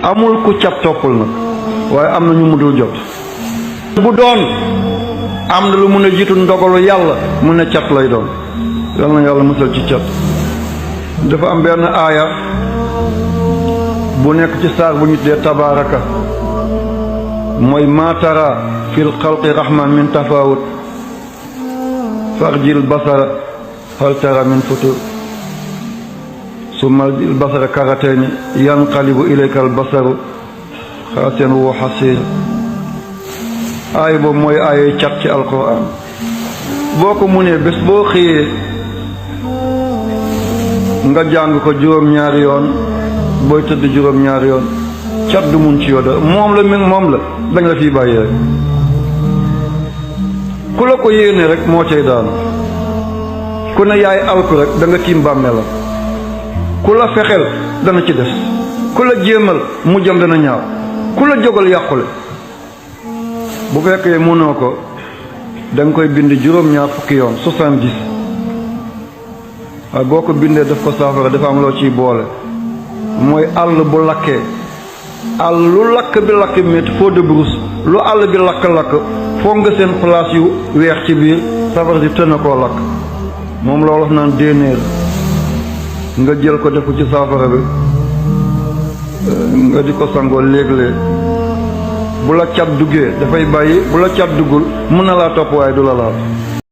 amul ku cat toppul nag waaye am na ñu mu dul jot. bu doon am na lu mun a jiitu ndogalu yàlla mun ne cat lay doon. yal na yàlla musal ci cat. dafa am benn aaya bu nekk ci saar bu ñu tuddee tabaaraka mooy maatara fil xalqi rahman min tafawut farjil basara hal tara min futur summa il basara karatayni yanqalibu ilayka al basaru xaasiyan wa xasiir. aaya boobu mooy aaya cat ci alquran. boo ko munee bés boo xëyee nga jàng ko juróom-ñaari yoon booy tëdd juróom-ñaari yoon cat du mun ci yow da moom la dañ la fiy bàyyi rek. ku la ko yéene rek moo cay daanu. ku ne yaay alku rek da nga tiim bàmmeelam. ku la fexeel dana ci des. ku la jéemal mu jëm dana ñaaw. ku la jógal yàqule. bu fekkee mënoo ko da nga koy bind juróom-ñaar fukki yoon 70. waaye boo ko bindee daf ko saafara dafa am loo ciy boole mooy àll bu lakkee àll lu lakk bi lakk métti feu de brousse lu àll bi lakk-lakk foog nga seen place yu weex ci biir safara si tën a koo lakk moom loolu wax naan déenéer nga jël ko def ko ci saafara bi nga di ko sangoo léeg-léeg bu la cat duggee dafay bàyyi bu la cat duggul mën na laa topp waaye du la laal.